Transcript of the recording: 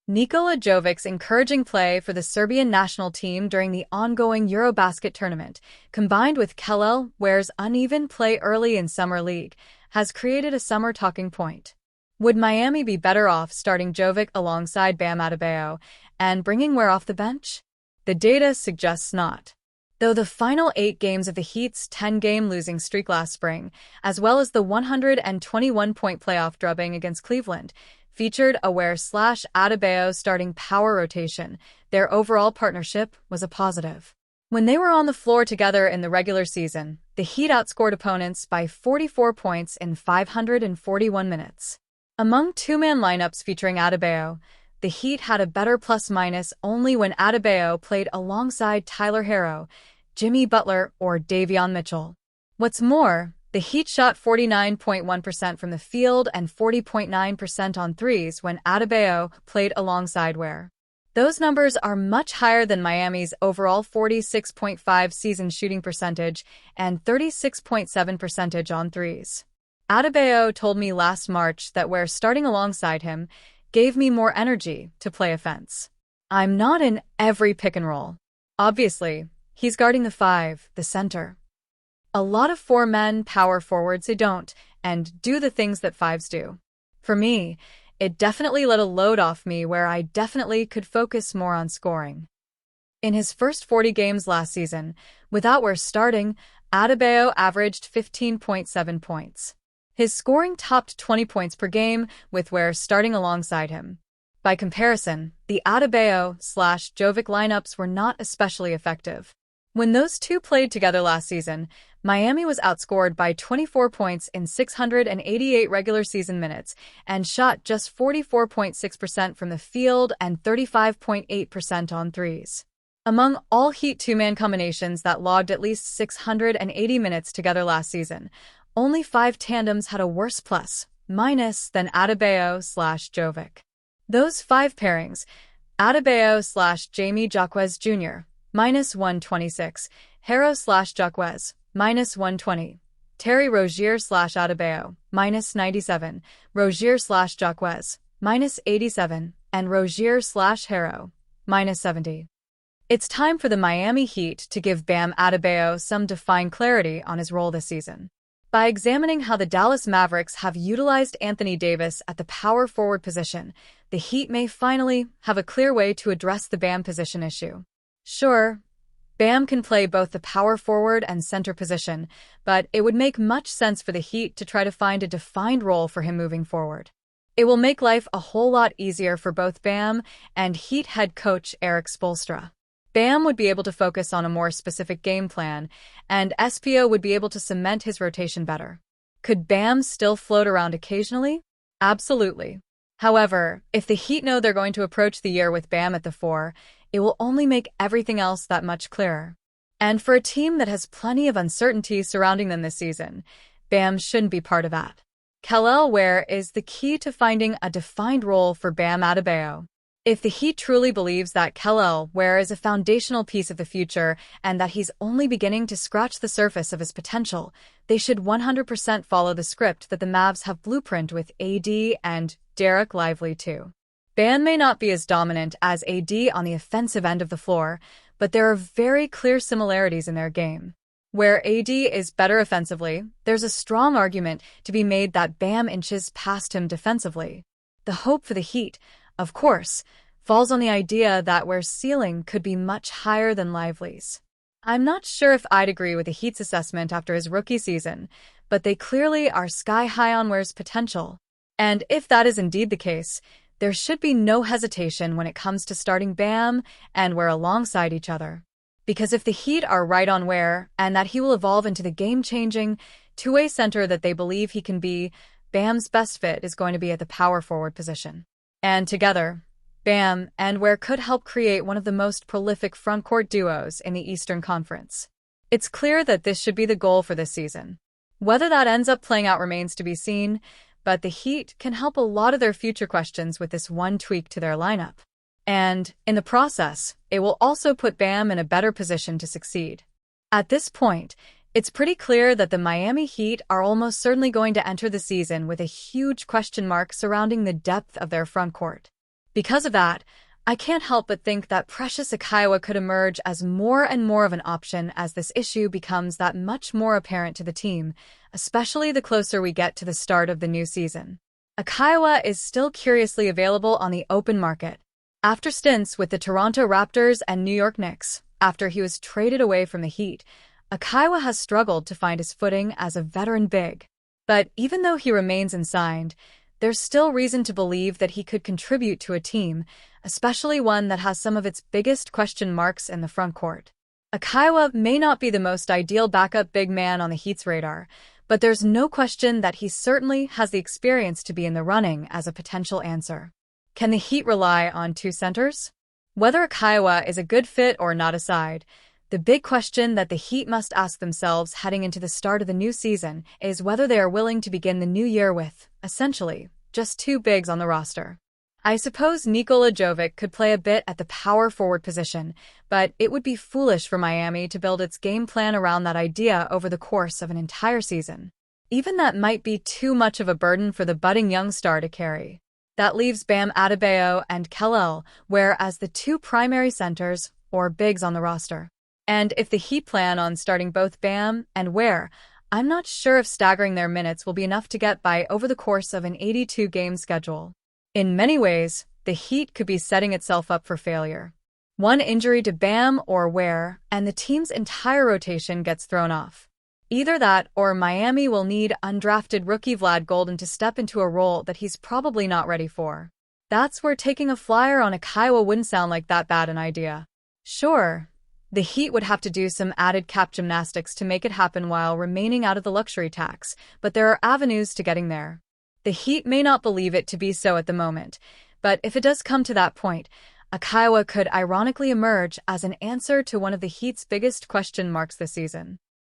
Nikola Jovic's encouraging play for the Serbian national team during the ongoing Eurobasket tournament, combined with Kelel Ware's uneven play early in Summer League, has created a summer talking point. Would Miami be better off starting Jovic alongside Bam Adebayo and bringing Ware off the bench? The data suggests not. Though the final 8 games of the Heat's 10-game losing streak last spring, as well as the 121-point playoff drubbing against Cleveland, featured a Ware/Adebayo starting power rotation, their overall partnership was a positive. When they were on the floor together in the regular season, the Heat outscored opponents by 44 points in 541 minutes. Among two-man lineups featuring Adebayo, the Heat had a better plus-minus only when Adebayo played alongside Tyler Herro, Jimmy Butler, or Davion Mitchell. What's more, the Heat shot 49.1% from the field and 40.9% on threes when Adebayo played alongside Ware. Those numbers are much higher than Miami's overall 46.5% season shooting percentage and 36.7% on threes. Adebayo told me last March that Ware starting alongside him gave me more energy to play offense. I'm not in every pick and roll. Obviously, he's guarding the 5, the center. A lot of 4-men power forwards who don't and do the things that 5s do. For me, it definitely let a load off me where I definitely could focus more on scoring. In his first 40 games last season, without Ware starting, Adebayo averaged 15.7 points. His scoring topped 20 points per game with Ware starting alongside him. By comparison, the Adebayo/Jovic lineups were not especially effective. When those two played together last season, Miami was outscored by 24 points in 688 regular season minutes and shot just 44.6% from the field and 35.8% on threes. Among all Heat two-man combinations that logged at least 680 minutes together last season, only 5 tandems had a worse plus-minus than Adebayo/Jovic. Those 5 pairings, Adebayo/Jamie Jaquez Jr., -126, Herro/Jaquez, -120, Terry Rozier/Adebayo, -97, Rozier/Jaquez, -87, and Rozier/Herro, -70. It's time for the Miami Heat to give Bam Adebayo some defined clarity on his role this season. By examining how the Dallas Mavericks have utilized Anthony Davis at the power forward position, the Heat may finally have a clear way to address the Bam position issue. Sure, Bam can play both the power forward and center position, but it would make much sense for the Heat to try to find a defined role for him moving forward. It will make life a whole lot easier for both Bam and Heat head coach Erik Spoelstra. Bam would be able to focus on a more specific game plan, and SPO would be able to cement his rotation better. Could Bam still float around occasionally? Absolutely. However, if the Heat know they're going to approach the year with Bam at the 4, it will only make everything else that much clearer. And for a team that has plenty of uncertainty surrounding them this season, Bam shouldn't be part of that. Kelel Ware is the key to finding a defined role for Bam Adebayo. If the Heat truly believes that Kelel Ware is a foundational piece of the future and that he's only beginning to scratch the surface of his potential, they should 100% follow the script that the Mavs have blueprint with AD and Derek Lively too. Bam may not be as dominant as AD on the offensive end of the floor, but there are very clear similarities in their game. Where AD is better offensively, there's a strong argument to be made that Bam inches past him defensively. The hope for the Heat, of course, falls on the idea that Ware's ceiling could be much higher than Lively's. I'm not sure if I'd agree with the Heat's assessment after his rookie season, but they clearly are sky-high on Ware's potential. And if that is indeed the case, there should be no hesitation when it comes to starting Bam and Ware alongside each other. Because if the Heat are right on Ware and that he will evolve into the game-changing, two-way center that they believe he can be, Bam's best fit is going to be at the power forward position. And together, Bam and Ware could help create one of the most prolific frontcourt duos in the Eastern Conference. It's clear that this should be the goal for this season. Whether that ends up playing out remains to be seen, but the Heat can help a lot of their future questions with this one tweak to their lineup. And, in the process, it will also put Bam in a better position to succeed. At this point, it's pretty clear that the Miami Heat are almost certainly going to enter the season with a huge question mark surrounding the depth of their frontcourt. Because of that, I can't help but think that precious Achiuwa could emerge as more and more of an option as this issue becomes that much more apparent to the team, especially the closer we get to the start of the new season. Achiuwa is still curiously available on the open market. After stints with the Toronto Raptors and New York Knicks, after he was traded away from the Heat, Achiuwa has struggled to find his footing as a veteran big. But even though he remains unsigned, there's still reason to believe that he could contribute to a team, especially one that has some of its biggest question marks in the frontcourt. Achiuwa may not be the most ideal backup big man on the Heat's radar, but there's no question that he certainly has the experience to be in the running as a potential answer. Can the Heat rely on two centers? Whether Achiuwa is a good fit or not aside, the big question that the Heat must ask themselves heading into the start of the new season is whether they are willing to begin the new year with, essentially, just two bigs on the roster. I suppose Nikola Jovic could play a bit at the power forward position, but it would be foolish for Miami to build its game plan around that idea over the course of an entire season. Even that might be too much of a burden for the budding young star to carry. That leaves Bam Adebayo and Kelel Ware as the two primary centers, or bigs on the roster. And if the Heat plan on starting both Bam and Ware, I'm not sure if staggering their minutes will be enough to get by over the course of an 82-game schedule. In many ways, the Heat could be setting itself up for failure. One injury to Bam or Ware, and the team's entire rotation gets thrown off. Either that or Miami will need undrafted rookie Vlad Golden to step into a role that he's probably not ready for. That's where taking a flyer on Achiuwa wouldn't sound like that bad an idea. Sure, the Heat would have to do some added cap gymnastics to make it happen while remaining out of the luxury tax, but there are avenues to getting there. The Heat may not believe it to be so at the moment, but if it does come to that point, Achiuwa could ironically emerge as an answer to one of the Heat's biggest question marks this season.